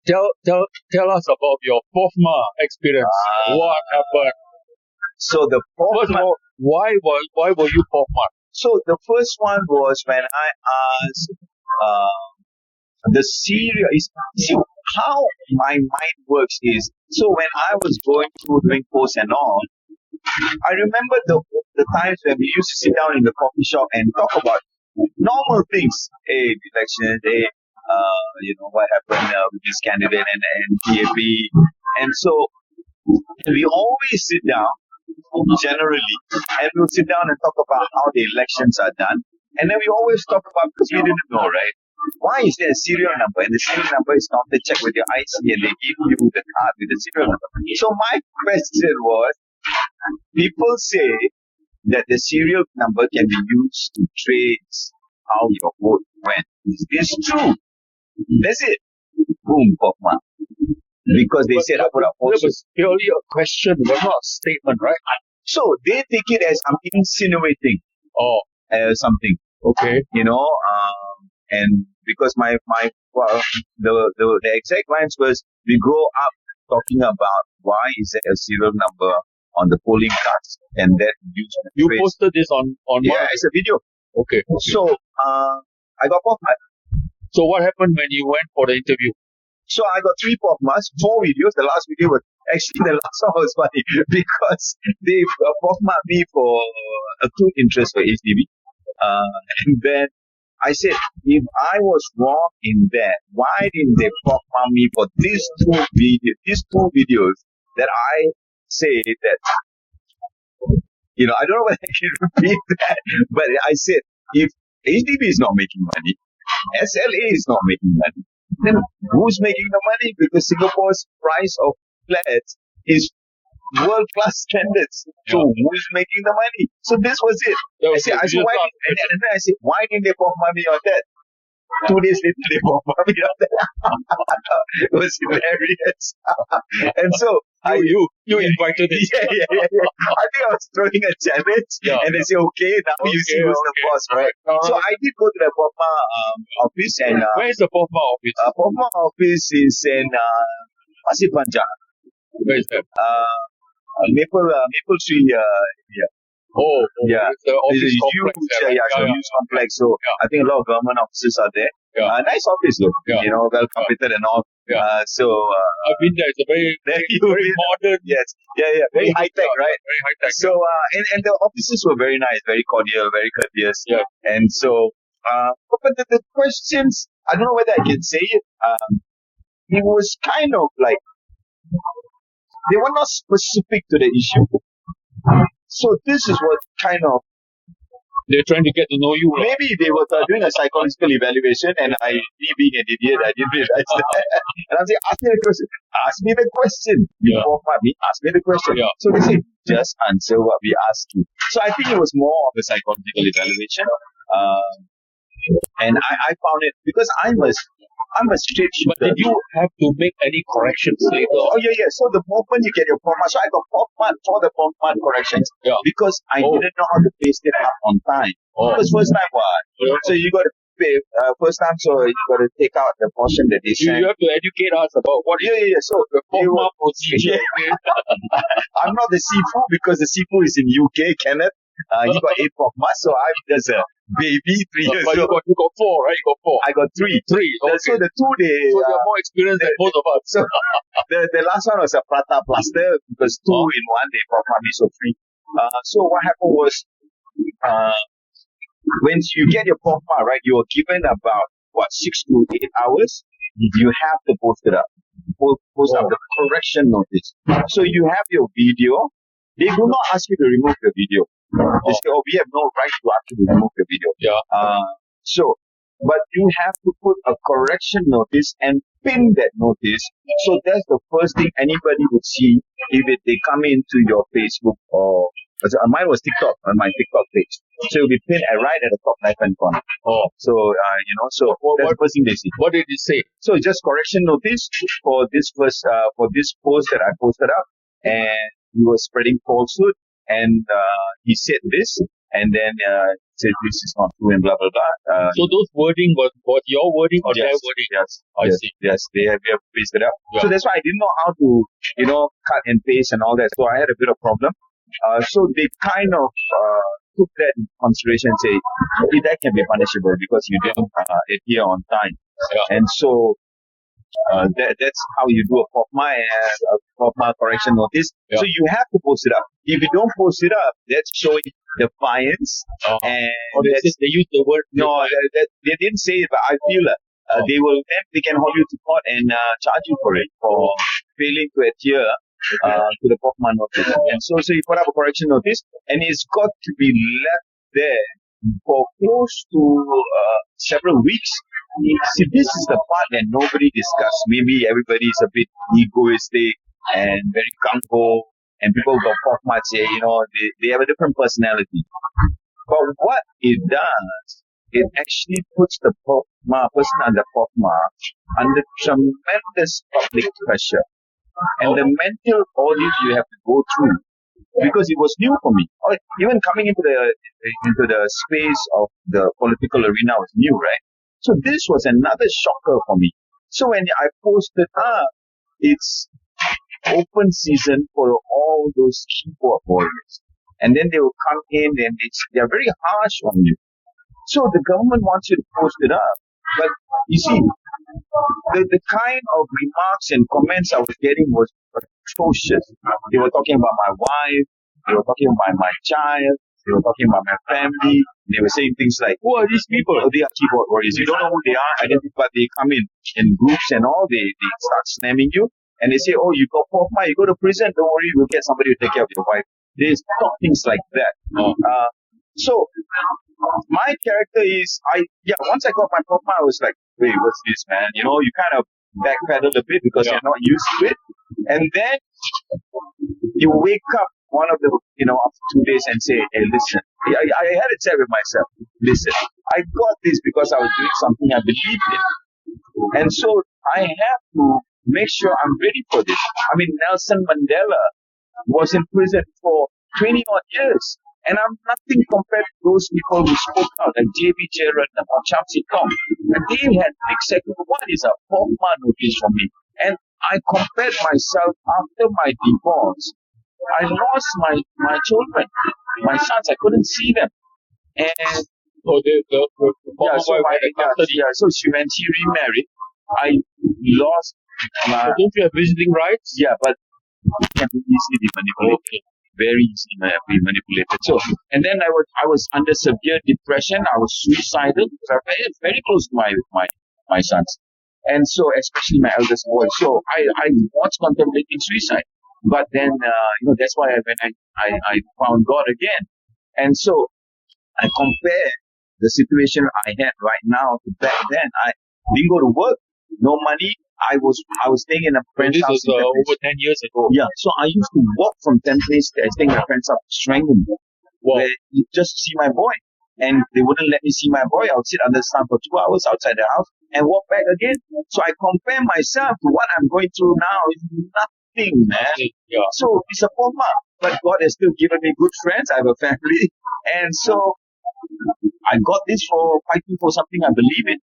Tell us about your POFMA experience. What happened? So the First of all, why were you POFMA? So the first one was when I asked the serious. See how my mind works is. So when I was going through doing posts and all, I remember the times when we used to sit down in the coffee shop and talk about normal things. Hey, elections. Hey, what happened with this candidate and PAP. And so we always sit down, generally, and we'll sit down and talk about how the elections are done. And then we always talk about, because we didn't know, right? Why is there a serial number? And the serial number is counted, check with your IC, and they give you the card with the serial number. So my question was, people say that the serial number can be used to trace how your vote went. Is this true? That's it. Boom, POFMA. Because they said I put up it was purely a question, it was not a statement, right? So they take it as I'm insinuating something. Okay. And because the exact lines was, we grow up talking about why is there a serial number on the polling cards, and that you posted this on it's a video. Okay. So I got POFMA. So what happened when you went for the interview? So I got 3 POFMAs, 4 videos. The last video was actually, the last one was funny because they POFMA me for acute interest for HDB. And then I said, if I was wrong in that, why didn't they POFMA me for these two videos that I say that, I don't know whether I can repeat that, but I said, if HDB is not making money, SLA is not making money, then who's making the money? Because Singapore's price of flats is world-class standards. So who's making the money? So this was it. I said, why didn't they POFMA me on that? 2 days later, they POFMA me on that. It was hilarious. And so you invited it. Yeah. I think I was throwing a challenge, and they say, okay, now you see who's the boss, right? So I did go to the POFMA office, and where is the POFMA office? POFMA office is in Pasir Panjang. Where is that? Maple Tree. It's the office complex. Huge complex. So I think a lot of government offices are there. Nice office though. Well completed and all. I've been there. It's a very modern. Yes. Very high tech, right? Very high tech. So and the offices were very nice, very cordial, very courteous. Yeah. And so but the questions, I don't know whether I can say it. It was kind of like, they were not specific to the issue. So this is what kind of... They're trying to get to know you. Maybe they were doing a psychological evaluation, and me being an idiot, I didn't realize that. And I'm saying, ask me the question. Ask me the question. Ask me the question. Yeah. So they say, just answer what we ask you. So I think it was more of a psychological evaluation. And I found it, because I'm a straight shooter. But did you have to make any corrections later? Oh, yeah. So the moment you get your POFMA, so I got POFMA for the POFMA corrections because I didn't know how to paste it up on time. Because first time, so you got to pay, first time, so you got to take out the portion that they sent. You have to educate us about what So the POFMA procedure. I'm not the Sifu, because the Sifu is in UK, Kenneth. He got 8 POFMA, so I'm just a baby 3 years old. But you got 4, right? You got 4. I got 3. Okay. So the 2 days. So you're more experienced than both of us. So the last one was a prata plaster, because 2 in 1 they POFMA me, so 3. So what happened was, when you get your POFMA, right, you are given about 6 to 8 hours. You have to post it up. Post up the correction notice. So you have your video. They do not ask you to remove the video. They say, we have no right to actually remove the video. But you have to put a correction notice and pin that notice. So that's the first thing anybody would see if they come into your Facebook or... Mine was TikTok, on my TikTok page. So it'll be pinned right at the top left-hand corner. So, so that's the first thing they see. What did it say? So just correction notice for this post that I posted up. And he was spreading falsehood. And he said this, and then said this is not true and blah blah blah. So those wording was your wording or their Yes, wording? yes, I yes, see. yes. We have pasted it up. Yeah. So that's why I didn't know how to, cut and paste and all that. So I had a bit of problem. So they kind of took that into consideration and say, okay, that can be punishable because you didn't adhere on time. Yeah. And so that's how you do a POFMA correction notice. Yeah. So you have to post it up. If you don't post it up, that's showing defiance. And Or they use the word. no, they didn't say it, but I feel they can hold you to court and charge you for it for failing to adhere to the POFMA notice. And so you put up a correction notice, and it's got to be left there for close to several weeks. See, this is the part that nobody discussed. Maybe everybody is a bit egoistic and very gung-ho, and people got POFMA say, they have a different personality. But what it does, it actually puts the person under POFMA under tremendous public pressure. And the mental audit you have to go through, because it was new for me. Even coming into the space of the political arena was new, right? So this was another shocker for me. So when I posted up, it's open season for all those keyboard warriors. And then they will come in and they're very harsh on you. So the government wants you to post it up. But you see, the kind of remarks and comments I was getting was atrocious. They were talking about my wife, they were talking about my child, they were talking about my family. They were saying things like, who are these people? Oh, they are keyboard warriors. You don't know who they are, but they come in groups and all, they start slamming you. And they say, oh, you got POFMA, you go to prison, don't worry, we'll get somebody to take care of your wife. They talk things like that. So my character is, once I got my POFMA, I was like, wait, what's this, man? You kind of backpedal a bit because you're not used to it. And then you wake up one of the, after 2 days and say, hey, listen, I had a chat with myself. Listen, I got this because I was doing something I believed in. And so I have to make sure I'm ready for this. I mean, Nelson Mandela was in prison for 20 odd years. And I'm nothing compared to those people who spoke out, like J.B. Jeyaretnam or Chamsi Tong. And they had exactly what is a POFMA notice for me. And I compared myself after my divorce. I lost my children, my sons. I couldn't see them. And So when she remarried, I lost my. So don't you have visiting rights? Yeah, but it can be easily be manipulated. Okay. Very easily be manipulated. So, and then I was under severe depression. I was suicidal because I'm very, very close to my sons, and so especially my eldest boy. So I was contemplating suicide, but then that's why when I found God again, and so I compare the situation I had right now to back then. I didn't go to work, no money. I was staying in a friend's house. This was over 10 years ago. Yeah, so I used to walk from Tampines, staying in a friend's house, Strangled, where just to see my boy. And they wouldn't let me see my boy. I would sit under the sun for 2 hours outside the house and walk back again. So I compare myself to what I'm going through now. It's nothing, man. Yeah. So it's a POFMA. But God has still given me good friends. I have a family. And so I got this for fighting for something I believe in.